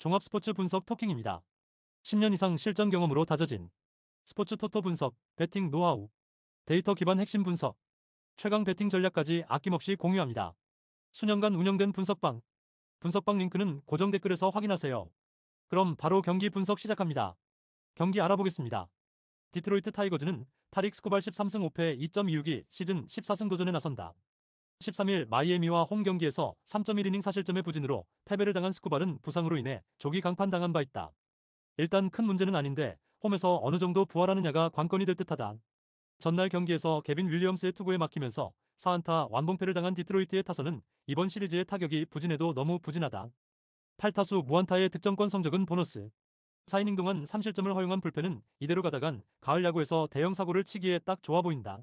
종합 스포츠 분석 토킹입니다. 10년 이상 실전 경험으로 다져진 스포츠 토토 분석, 배팅 노하우, 데이터 기반 핵심 분석, 최강 배팅 전략까지 아낌없이 공유합니다. 수년간 운영된 분석방 링크는 고정 댓글에서 확인하세요. 그럼 바로 경기 분석 시작합니다. 경기 알아보겠습니다. 디트로이트 타이거즈는 타릭 스코발 13승 5패 2.26이 시즌 14승 도전에 나선다. 13일 마이애미와 홈 경기에서 3.1이닝 사실점의 부진으로 패배를 당한 스코발은 부상으로 인해 조기 강판당한 바 있다. 일단 큰 문제는 아닌데 홈에서 어느 정도 부활하느냐가 관건이 될 듯하다. 전날 경기에서 개빈 윌리엄스의 투구에 막히면서 4안타 완봉패를 당한 디트로이트의 타선은 이번 시리즈의 타격이 부진해도 너무 부진하다. 8타수 무안타의 득점권 성적은 보너스. 4이닝 동안 3실점을 허용한 불펜은 이대로 가다간 가을 야구에서 대형 사고를 치기에 딱 좋아 보인다.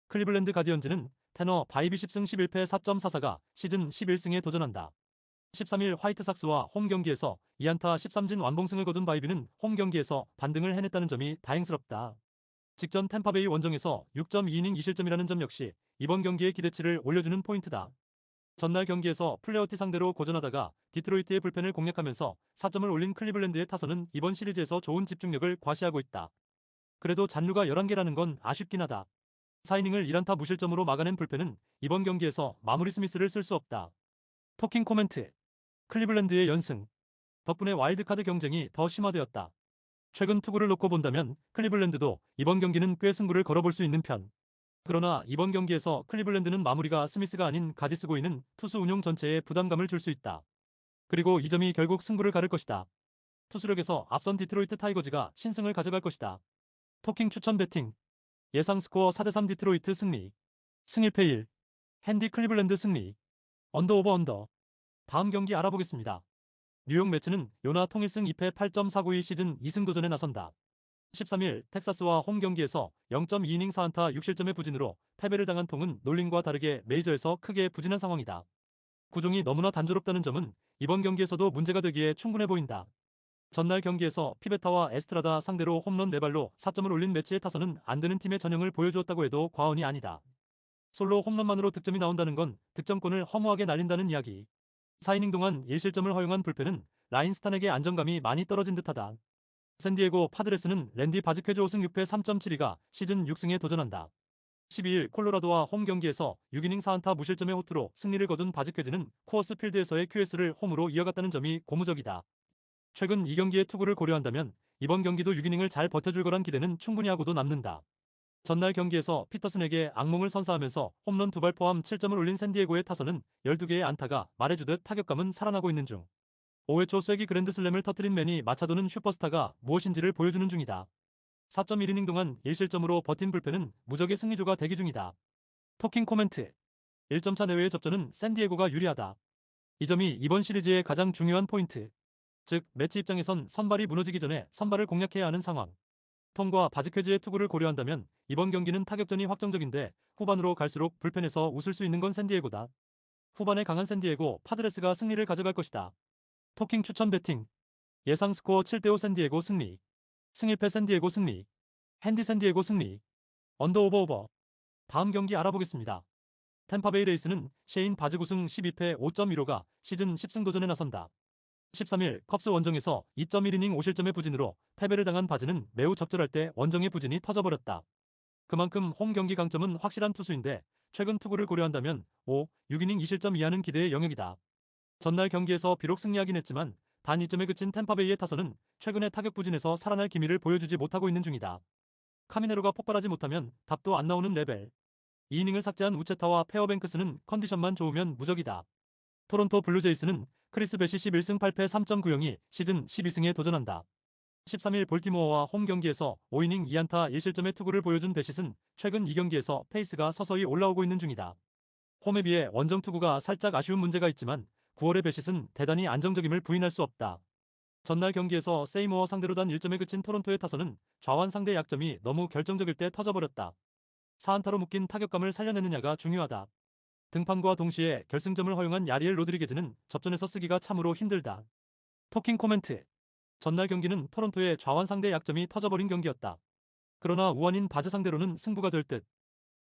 클리블랜드 가디언즈는 테너 바이비 10승 11패 4.44가 시즌 11승에 도전한다. 13일 화이트삭스와 홈 경기에서 2안타 13진 완봉승을 거둔 바이비는 홈 경기에서 반등을 해냈다는 점이 다행스럽다. 직전 템파베이 원정에서 6.2이닝 2실점이라는 점 역시 이번 경기의 기대치를 올려주는 포인트다. 전날 경기에서 플레어티 상대로 고전하다가 디트로이트의 불펜을 공략하면서 4점을 올린 클리블랜드의 타선은 이번 시리즈에서 좋은 집중력을 과시하고 있다. 그래도 잔루가 11개라는 건 아쉽긴 하다. 4이닝을 1안타 무실점으로 막아낸 불펜은 이번 경기에서 마무리 스미스를 쓸 수 없다. 토킹 코멘트. 클리블랜드의 연승 덕분에 와일드카드 경쟁이 더 심화되었다. 최근 투구를 놓고 본다면 클리블랜드도 이번 경기는 꽤 승부를 걸어볼 수 있는 편. 그러나 이번 경기에서 클리블랜드는 마무리가 스미스가 아닌 가디스고이는 투수 운용 전체에 부담감을 줄 수 있다. 그리고 이 점이 결국 승부를 가를 것이다. 투수력에서 앞선 디트로이트 타이거즈가 신승을 가져갈 것이다. 토킹 추천 배팅 예상 스코어 4대3 디트로이트 승리 승 1패 1 핸디 클리블랜드 승리 언더 오버 언더. 다음 경기 알아보겠습니다. 뉴욕 매츠는 요나 통일승 2패 8.492 시즌 2승 도전에 나선다. 13일 텍사스와 홈 경기에서 0.2이닝 4안타 6실점의 부진으로 패배를 당한 통은 놀림과 다르게 메이저에서 크게 부진한 상황이다. 구종이 너무나 단조롭다는 점은 이번 경기에서도 문제가 되기에 충분해 보인다. 전날 경기에서 피베타와 에스트라다 상대로 홈런 4발로 4점을 올린 매치의 타선은 안되는 팀의 전형을 보여주었다고 해도 과언이 아니다. 솔로 홈런만으로 득점이 나온다는 건 득점권을 허무하게 날린다는 이야기. 4이닝 동안 1실점을 허용한 불펜은 라인스탄에게 안정감이 많이 떨어진 듯하다. 샌디에고 파드레스는 랜디 바즈퀘즈 5승 6패 3.72가 시즌 6승에 도전한다. 12일 콜로라도와 홈 경기에서 6이닝 4안타 무실점의 호투로 승리를 거둔 바즈퀘즈는 코어스 필드에서의 QS를 홈으로 이어갔다는 점이 고무적이다. 최근 이 경기의 투구를 고려한다면 이번 경기도 6이닝을 잘 버텨줄 거란 기대는 충분히 하고도 남는다. 전날 경기에서 피터슨에게 악몽을 선사하면서 홈런 2발 포함 7점을 올린 샌디에고의 타선은 12개의 안타가 말해주듯 타격감은 살아나고 있는 중. 5회 초 쐐기 그랜드슬램을 터뜨린 맨이 마차도는 슈퍼스타가 무엇인지를 보여주는 중이다. 4.1이닝 동안 1실점으로 버틴 불펜은 무적의 승리조가 대기 중이다. 토킹 코멘트. 1점차 내외의 접전은 샌디에고가 유리하다. 이 점이 이번 시리즈의 가장 중요한 포인트. 즉 매치 입장에선 선발이 무너지기 전에 선발을 공략해야 하는 상황. 톰과 바즈퀘즈의 투구를 고려한다면 이번 경기는 타격전이 확정적인데 후반으로 갈수록 불펜에서 웃을 수 있는 건 샌디에고다. 후반에 강한 샌디에고 파드레스가 승리를 가져갈 것이다. 토킹 추천 배팅 예상 스코어 7대5 샌디에고 승리 승 1패 샌디에고 승리 핸디 샌디에고 승리 언더 오버 오버. 다음 경기 알아보겠습니다. 템파베이 레이스는 셰인 바즈 9승 12패 5.15가 시즌 10승 도전에 나선다. 13일 컵스 원정에서 2.1이닝 5실점의 부진으로 패배를 당한 바즈는 매우 적절할 때 원정의 부진이 터져버렸다. 그만큼 홈 경기 강점은 확실한 투수인데 최근 투구를 고려한다면 6이닝 2실점 이하는 기대의 영역이다. 전날 경기에서 비록 승리하긴 했지만 단 2점에 그친 템파베이의 타선은 최근의 타격 부진에서 살아날 기미를 보여주지 못하고 있는 중이다. 카미네로가 폭발하지 못하면 답도 안 나오는 레벨. 2이닝을 삭제한 우체타와 페어뱅크스는 컨디션만 좋으면 무적이다. 토론토 블루제이스는 크리스 베시 11승 8패 3.90이 시즌 12승에 도전한다. 13일 볼티모어와 홈 경기에서 5이닝 2안타 1실점의 투구를 보여준 베시는 최근 2경기에서 페이스가 서서히 올라오고 있는 중이다. 홈에 비해 원정 투구가 살짝 아쉬운 문제가 있지만 9월의 베시는 대단히 안정적임을 부인할 수 없다. 전날 경기에서 세이모어 상대로 단 1점에 그친 토론토의 타선은 좌완 상대 약점이 너무 결정적일 때 터져버렸다. 4안타로 묶인 타격감을 살려내느냐가 중요하다. 등판과 동시에 결승점을 허용한 야리엘 로드리게즈는 접전에서 쓰기가 참으로 힘들다. 토킹 코멘트. 전날 경기는 토론토의 좌완 상대 약점이 터져버린 경기였다. 그러나 우완인 바즈 상대로는 승부가 될 듯.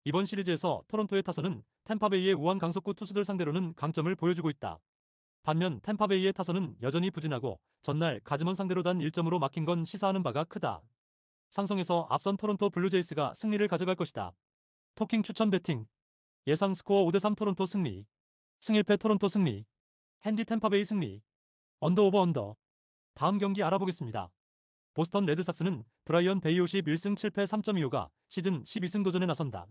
이번 시리즈에서 토론토의 타선은 템파베이의 우완 강속구 투수들 상대로는 강점을 보여주고 있다. 반면 템파베이의 타선은 여전히 부진하고 전날 가즈먼 상대로 단 1점으로 막힌 건 시사하는 바가 크다. 상성에서 앞선 토론토 블루제이스가 승리를 가져갈 것이다. 토킹 추천 배팅. 예상 스코어 5대3 토론토 승리. 승일패 토론토 승리. 핸디 템파베이 승리. 언더 오버 언더. 다음 경기 알아보겠습니다. 보스턴 레드삭스는 브라이언 베이오시 1승 7패 3.25가 시즌 12승 도전에 나선다.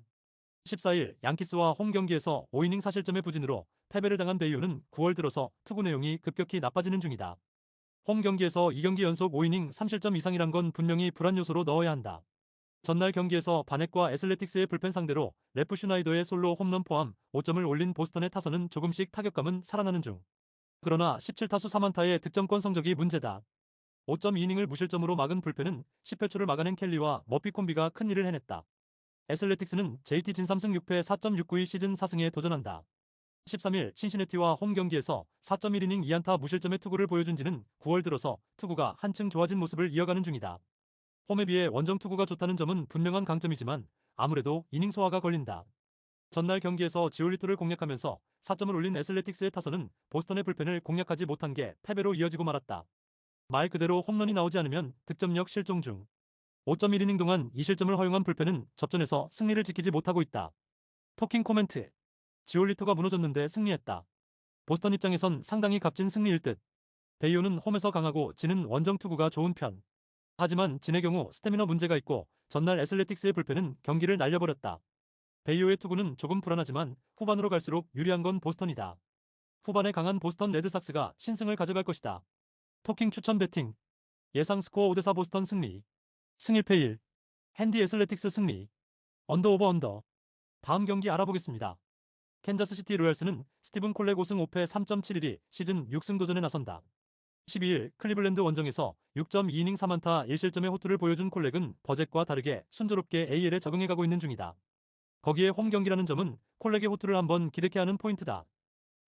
14일 양키스와 홈 경기에서 5이닝 사실점의 부진으로 패배를 당한 베이오는 9월 들어서 투구 내용이 급격히 나빠지는 중이다. 홈 경기에서 2경기 연속 5이닝 3실점 이상이란 건 분명히 불안 요소로 넣어야 한다. 전날 경기에서 바넷과 애슬레틱스의 불펜 상대로 레프 슈나이더의 솔로 홈런 포함 5점을 올린 보스턴의 타선은 조금씩 타격감은 살아나는 중. 그러나 17타수 3안타의 득점권 성적이 문제다. 5.2이닝을 무실점으로 막은 불펜은 10회 초를 막아낸 켈리와 머피 콤비가 큰 일을 해냈다. 애슬레틱스는 JT 진 3승 6패 4.692 시즌 4승에 도전한다. 13일 신시내티와 홈 경기에서 4.1이닝 2안타 무실점의 투구를 보여준 지는 9월 들어서 투구가 한층 좋아진 모습을 이어가는 중이다. 홈에 비해 원정 투구가 좋다는 점은 분명한 강점이지만 아무래도 이닝 소화가 걸린다. 전날 경기에서 지올리토를 공략하면서 4점을 올린 애슬레틱스의 타선은 보스턴의 불펜을 공략하지 못한 게 패배로 이어지고 말았다. 말 그대로 홈런이 나오지 않으면 득점력 실종 중. 5.1이닝 동안 2실점을 허용한 불펜은 접전에서 승리를 지키지 못하고 있다. 토킹 코멘트. 지올리토가 무너졌는데 승리했다. 보스턴 입장에선 상당히 값진 승리일 듯. 베이오는 홈에서 강하고 지는 원정 투구가 좋은 편. 하지만 진의 경우 스태미너 문제가 있고 전날 애슬레틱스의 불펜은 경기를 날려버렸다. 베이오의 투구는 조금 불안하지만 후반으로 갈수록 유리한 건 보스턴이다. 후반에 강한 보스턴 레드삭스가 신승을 가져갈 것이다. 토킹 추천 배팅. 예상 스코어 5대4 보스턴 승리. 승일패 1. 핸디 애슬레틱스 승리. 언더 오버 언더. 다음 경기 알아보겠습니다. 캔자스시티 로얄스는 스티븐 콜렉 5승 5패 3.71이 시즌 6승 도전에 나선다. 12일 클리블랜드 원정에서 6.2이닝 3안타 1실점의 호투를 보여준 콜렉은 버젯과 다르게 순조롭게 AL에 적응해가고 있는 중이다. 거기에 홈 경기라는 점은 콜렉의 호투를 한번 기대케 하는 포인트다.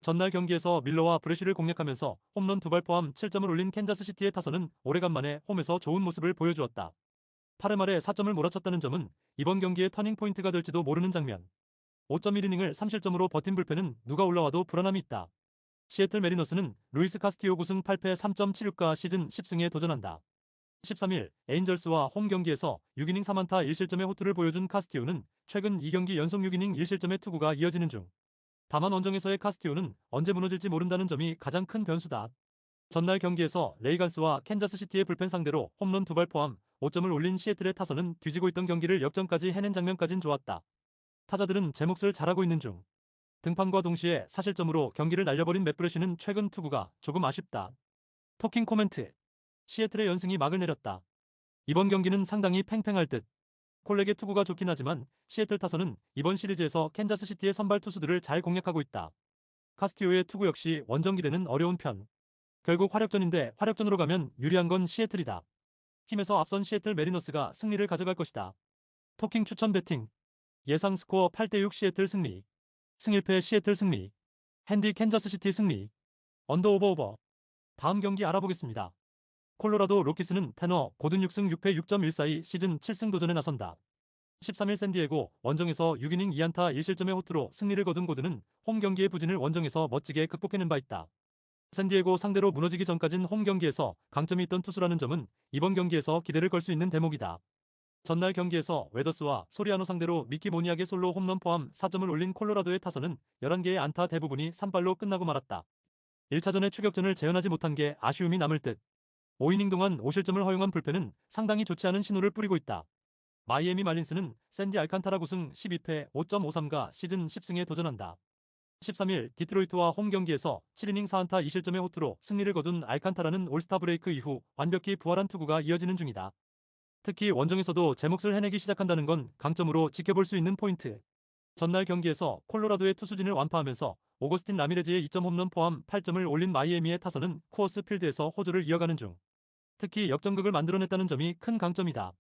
전날 경기에서 밀러와 브레쉬를 공략하면서 홈런 2발 포함 7점을 올린 캔자스시티의 타선은 오래간만에 홈에서 좋은 모습을 보여주었다. 8회 말에 4점을 몰아쳤다는 점은 이번 경기의 터닝포인트가 될지도 모르는 장면. 5.1이닝을 3실점으로 버틴 불펜은 누가 올라와도 불안함이 있다. 시애틀 메리너스는 루이스 카스티오 9승 8패 3.76가 시즌 10승에 도전한다. 13일 에인절스와 홈 경기에서 6이닝 3안타 1실점의 호투를 보여준 카스티오는 최근 2경기 연속 6이닝 1실점의 투구가 이어지는 중. 다만 원정에서의 카스티오는 언제 무너질지 모른다는 점이 가장 큰 변수다. 전날 경기에서 레이간스와 캔자스시티의 불펜 상대로 홈런 2발 포함 5점을 올린 시애틀의 타선은 뒤지고 있던 경기를 역전까지 해낸 장면까진 좋았다. 타자들은 제 몫을 잘하고 있는 중. 등판과 동시에 사실점으로 경기를 날려버린 맷브레쉬는 최근 투구가 조금 아쉽다. 토킹 코멘트. 시애틀의 연승이 막을 내렸다. 이번 경기는 상당히 팽팽할 듯. 콜렉의 투구가 좋긴 하지만 시애틀 타선은 이번 시리즈에서 캔자스시티의 선발 투수들을 잘 공략하고 있다. 카스티오의 투구 역시 원정 기대는 어려운 편. 결국 화력전인데 화력전으로 가면 유리한 건 시애틀이다. 힘에서 앞선 시애틀 메리너스가 승리를 가져갈 것이다. 토킹 추천 배팅. 예상 스코어 8대6 시애틀 승리. 승일패 시애틀 승리. 핸디 캔자스시티 승리. 언더 오버 오버. 다음 경기 알아보겠습니다. 콜로라도 로키스는 테너 고든 6승 6패 6.142 시즌 7승 도전에 나선다. 13일 샌디에고 원정에서 6이닝 2안타 1실점의 호투로 승리를 거둔 고든은 홈 경기의 부진을 원정에서 멋지게 극복해낸 바 있다. 샌디에고 상대로 무너지기 전까진 홈 경기에서 강점이 있던 투수라는 점은 이번 경기에서 기대를 걸 수 있는 대목이다. 전날 경기에서 웨더스와 소리아노 상대로 미키 모니악의 솔로 홈런 포함 4점을 올린 콜로라도의 타선은 11개의 안타 대부분이 산발로 끝나고 말았다. 1차전의 추격전을 재현하지 못한 게 아쉬움이 남을 듯. 5이닝 동안 5실점을 허용한 불펜은 상당히 좋지 않은 신호를 뿌리고 있다. 마이애미 말린스는 샌디 알칸타라 9승 12패 5.53가 시즌 10승에 도전한다. 13일 디트로이트와 홈 경기에서 7이닝 4안타 2실점의 호투로 승리를 거둔 알칸타라는 올스타 브레이크 이후 완벽히 부활한 투구가 이어지는 중이다. 특히 원정에서도 제 몫을 해내기 시작한다는 건 강점으로 지켜볼 수 있는 포인트. 전날 경기에서 콜로라도의 투수진을 완파하면서 오거스틴 라미레즈의 2점 홈런 포함 8점을 올린 마이애미의 타선은 코어스 필드에서 호조를 이어가는 중. 특히 역전극을 만들어냈다는 점이 큰 강점이다.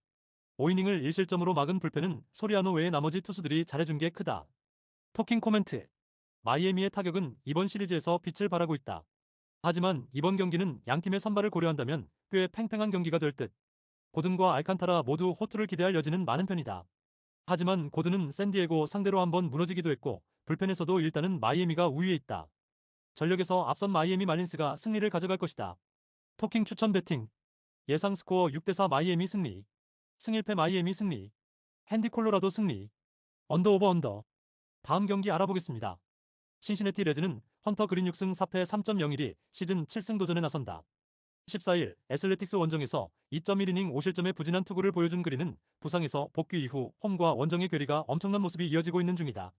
5이닝을 1실점으로 막은 불펜은 소리아노 외의 나머지 투수들이 잘해준 게 크다. 토킹 코멘트. 마이애미의 타격은 이번 시리즈에서 빛을 발하고 있다. 하지만 이번 경기는 양팀의 선발을 고려한다면 꽤 팽팽한 경기가 될 듯. 고든과 알칸타라 모두 호투를 기대할 여지는 많은 편이다. 하지만 고든은 샌디에고 상대로 한번 무너지기도 했고 불펜에서도 일단은 마이애미가 우위에 있다. 전력에서 앞선 마이애미 말린스가 승리를 가져갈 것이다. 토킹 추천 배팅. 예상 스코어 6대4 마이애미 승리. 승일패 마이애미 승리. 핸디 콜로라도 승리. 언더 오버 언더. 다음 경기 알아보겠습니다. 신시내티 레즈는 헌터 그린 6승 4패 3.01이 시즌 7승 도전에 나선다. 14일 애슬레틱스 원정에서 2.1이닝 5실점의 부진한 투구를 보여준 그린은 부상에서 복귀 이후 홈과 원정의 괴리가 엄청난 모습이 이어지고 있는 중이다.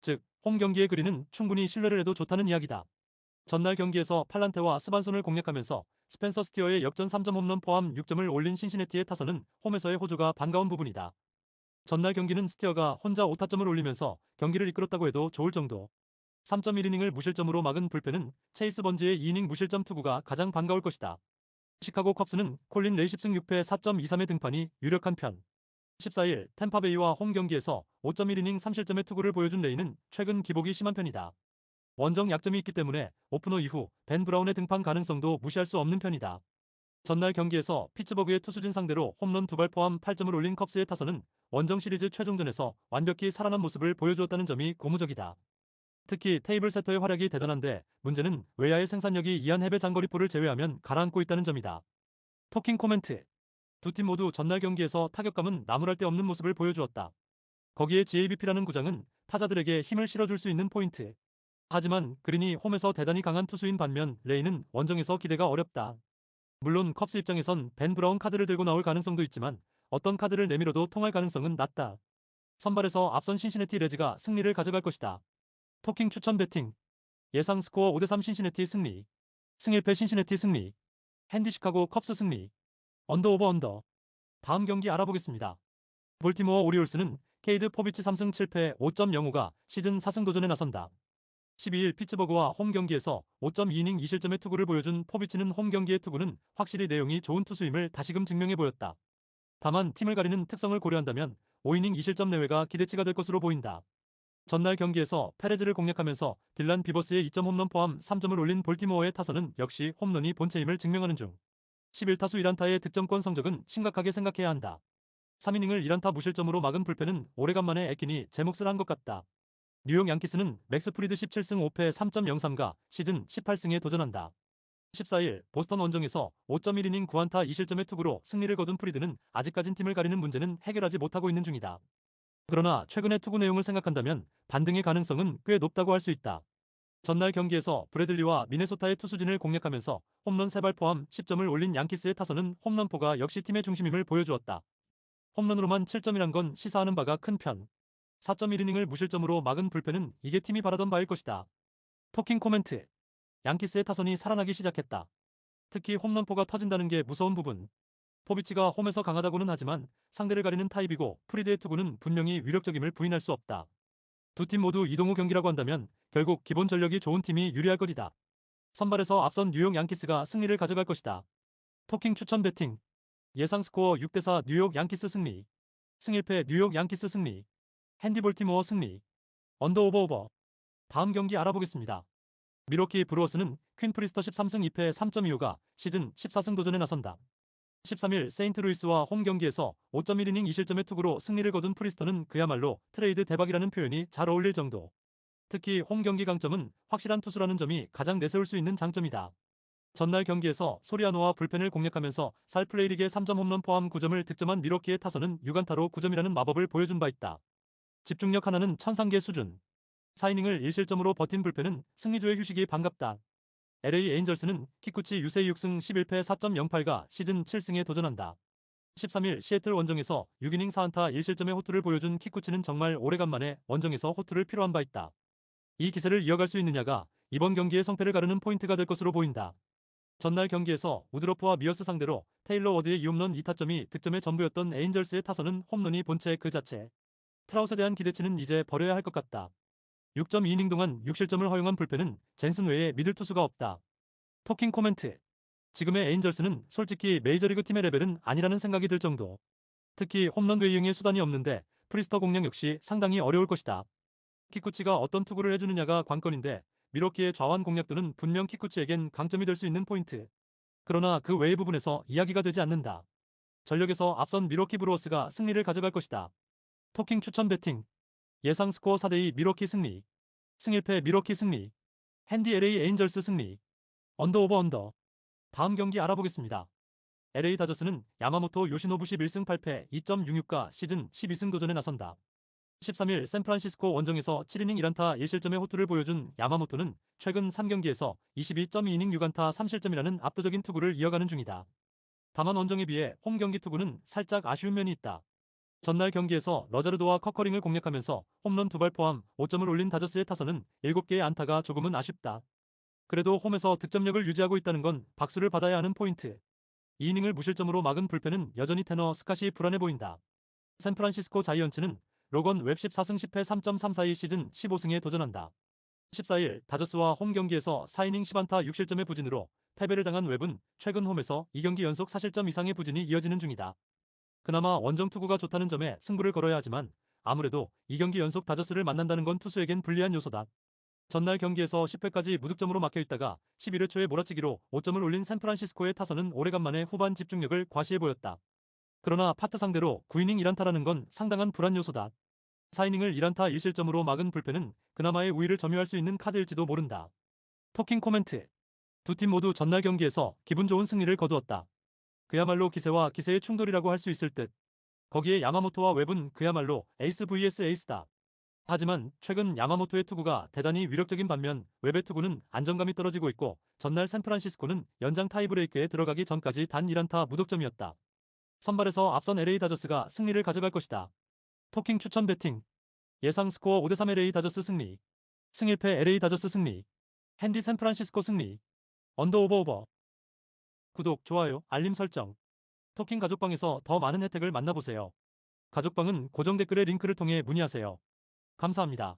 즉, 홈 경기의 그린은 충분히 신뢰를 해도 좋다는 이야기다. 전날 경기에서 팔란테와 스반손을 공략하면서 스펜서 스티어의 역전 3점 홈런 포함 6점을 올린 신시내티의 타선은 홈에서의 호조가 반가운 부분이다. 전날 경기는 스티어가 혼자 5타점을 올리면서 경기를 이끌었다고 해도 좋을 정도. 3.1이닝을 무실점으로 막은 불펜은 체이스 번지의 2이닝 무실점 투구가 가장 반가울 것이다. 시카고 컵스는 콜린 레이 10승 6패 4.23의 등판이 유력한 편. 14일 템파베이와 홈 경기에서 5.1이닝 3실점의 투구를 보여준 레이는 최근 기복이 심한 편이다. 원정 약점이 있기 때문에 오프너 이후 벤 브라운의 등판 가능성도 무시할 수 없는 편이다. 전날 경기에서 피츠버그의 투수진 상대로 홈런 2발 포함 8점을 올린 컵스의 타선은 원정 시리즈 최종전에서 완벽히 살아난 모습을 보여주었다는 점이 고무적이다. 특히 테이블 세터의 활약이 대단한데 문제는 외야의 생산력이 이안 해배 장거리포를 제외하면 가라앉고 있다는 점이다. 토킹 코멘트. 두 팀 모두 전날 경기에서 타격감은 나무랄 데 없는 모습을 보여주었다. 거기에 GABP라는 구장은 타자들에게 힘을 실어줄 수 있는 포인트. 하지만 그린이 홈에서 대단히 강한 투수인 반면 레이는 원정에서 기대가 어렵다. 물론 컵스 입장에선 벤 브라운 카드를 들고 나올 가능성도 있지만 어떤 카드를 내밀어도 통할 가능성은 낮다. 선발에서 앞선 신시내티 레즈가 승리를 가져갈 것이다. 토킹 추천 배팅. 예상 스코어 5대3 신시내티 승리. 승일패 신시내티 승리. 핸디 시카고 컵스 승리. 언더 오버 언더. 다음 경기 알아보겠습니다. 볼티모어 오리올스는 케이드 포비치 3승 7패 5.05가 시즌 4승 도전에 나선다. 12일 피츠버그와 홈 경기에서 5.2이닝 2실점의 투구를 보여준 포비치는 홈 경기의 투구는 확실히 내용이 좋은 투수임을 다시금 증명해 보였다. 다만 팀을 가리는 특성을 고려한다면 5이닝 2실점 내외가 기대치가 될 것으로 보인다. 전날 경기에서 페레즈를 공략하면서 딜란 비버스의 2점 홈런 포함 3점을 올린 볼티모어의 타선은 역시 홈런이 본체임을 증명하는 중. 11타수 1안타의 득점권 성적은 심각하게 생각해야 한다. 3이닝을 1안타 무실점으로 막은 불펜은 오래간만에 애끼니 제 몫을 한 것 같다. 뉴욕 양키스는 맥스 프리드 17승 5패 3.03가 시즌 18승에 도전한다. 14일 보스턴 원정에서 5.1이닝 9안타 2실점의 투구로 승리를 거둔 프리드는 아직까진 팀을 가리는 문제는 해결하지 못하고 있는 중이다. 그러나 최근의 투구 내용을 생각한다면 반등의 가능성은 꽤 높다고 할 수 있다. 전날 경기에서 브래들리와 미네소타의 투수진을 공략하면서 홈런 3발 포함 10점을 올린 양키스의 타선은 홈런포가 역시 팀의 중심임을 보여주었다. 홈런으로만 7점이란 건 시사하는 바가 큰 편. 4.1이닝을 무실점으로 막은 불펜은 이게 팀이 바라던 바일 것이다. 토킹 코멘트. 양키스의 타선이 살아나기 시작했다. 특히 홈런포가 터진다는 게 무서운 부분. 포비치가 홈에서 강하다고는 하지만 상대를 가리는 타입이고 프리드의 투구는 분명히 위력적임을 부인할 수 없다. 두 팀 모두 이동후 경기라고 한다면 결국 기본 전력이 좋은 팀이 유리할 것이다. 선발에서 앞선 뉴욕 양키스가 승리를 가져갈 것이다. 토킹 추천 배팅. 예상 스코어 6대4 뉴욕 양키스 승리. 승일패 뉴욕 양키스 승리. 핸디 볼티모어 승리. 언더 오버 오버. 다음 경기 알아보겠습니다. 미러키 브루어스는 퀸 프리스터 13승 2패 3.25가 시즌 14승 도전에 나선다. 13일 세인트루이스와 홈 경기에서 5.1이닝 2실점의 투구로 승리를 거둔 프리스터는 그야말로 트레이드 대박이라는 표현이 잘 어울릴 정도. 특히 홈 경기 강점은 확실한 투수라는 점이 가장 내세울 수 있는 장점이다. 전날 경기에서 소리아노와 불펜을 공략하면서 살 플레이릭의 3점 홈런 포함 9점을 득점한 미러키의 타선은 6안타로 9점이라는 마법을 보여준 바 있다. 집중력 하나는 천상계 수준. 4이닝을 1실점으로 버틴 불펜은 승리조의 휴식이 반갑다. LA 에인절스는 키쿠치 유세이 6승 11패 4.08가 시즌 7승에 도전한다. 13일 시애틀 원정에서 6이닝 4안타 1실점의 호투를 보여준 키쿠치는 정말 오래간만에 원정에서 호투를 필요한 바 있다. 이 기세를 이어갈 수 있느냐가 이번 경기의 성패를 가르는 포인트가 될 것으로 보인다. 전날 경기에서 우드러프와 미어스 상대로 테일러 워드의 2홈런 2타점이 득점의 전부였던 에인절스의 타선은 홈런이 본체 그 자체. 트라웃에 대한 기대치는 이제 버려야 할 것 같다. 6.2이닝 동안 6실점을 허용한 불펜은 젠슨 외에 믿을 투수가 없다. 토킹 코멘트. 지금의 에인절스는 솔직히 메이저리그 팀의 레벨은 아니라는 생각이 들 정도. 특히 홈런 대이응의 수단이 없는데 프리스터 공략 역시 상당히 어려울 것이다. 키쿠치가 어떤 투구를 해주느냐가 관건인데 미러키의 좌완 공략도는 분명 키쿠치에겐 강점이 될 수 있는 포인트. 그러나 그 외의 부분에서 이야기가 되지 않는다. 전력에서 앞선 미러키 브루어스가 승리를 가져갈 것이다. 토킹 추천 배팅. 예상 스코어 4대2 미러키 승리. 승일패 미러키 승리. 핸디 LA 에인절스 승리. 언더 오버 언더. 다음 경기 알아보겠습니다. LA 다저스는 야마모토 요시노부 11승 8패 2.66가 시즌 12승 도전에 나선다. 13일 샌프란시스코 원정에서 7이닝 1안타 1실점의 호투를 보여준 야마모토는 최근 3경기에서 22.2이닝 6안타 3실점이라는 압도적인 투구를 이어가는 중이다. 다만 원정에 비해 홈 경기 투구는 살짝 아쉬운 면이 있다. 전날 경기에서 러자르도와 커커링을 공략하면서 홈런 2발 포함 5점을 올린 다저스의 타선은 7개의 안타가 조금은 아쉽다. 그래도 홈에서 득점력을 유지하고 있다는 건 박수를 받아야 하는 포인트. 2이닝을 무실점으로 막은 불펜은 여전히 테너 스캇이 불안해 보인다. 샌프란시스코 자이언츠는 로건 웹 14승 10패 3.342 시즌 15승에 도전한다. 14일 다저스와 홈 경기에서 4이닝 10안타 6실점의 부진으로 패배를 당한 웹은 최근 홈에서 2경기 연속 4실점 이상의 부진이 이어지는 중이다. 그나마 원정 투구가 좋다는 점에 승부를 걸어야 하지만 아무래도 2경기 연속 다저스를 만난다는 건 투수에겐 불리한 요소다. 전날 경기에서 10회까지 무득점으로 막혀있다가 11회 초에 몰아치기로 5점을 올린 샌프란시스코의 타선은 오래간만에 후반 집중력을 과시해 보였다. 그러나 파트 상대로 9이닝 1안타라는 건 상당한 불안 요소다. 4이닝을 1안타 1실점으로 막은 불펜은 그나마의 우위를 점유할 수 있는 카드일지도 모른다. 토킹 코멘트. 두 팀 모두 전날 경기에서 기분 좋은 승리를 거두었다. 그야말로 기세와 기세의 충돌이라고 할 수 있을 듯. 거기에 야마모토와 웹은 그야말로 에이스 vs 에이스다. 하지만 최근 야마모토의 투구가 대단히 위력적인 반면 웹의 투구는 안정감이 떨어지고 있고 전날 샌프란시스코는 연장 타이브레이크에 들어가기 전까지 단 1안타 무득점이었다. 선발에서 앞선 LA 다저스가 승리를 가져갈 것이다. 토킹 추천 배팅. 예상 스코어 5대3 LA 다저스 승리. 승 1패 LA 다저스 승리. 핸디 샌프란시스코 승리. 언더 오버 오버. 구독, 좋아요, 알림 설정. 토킹 가족방에서 더 많은 혜택을 만나보세요. 가족방은 고정 댓글의 링크를 통해 문의하세요. 감사합니다.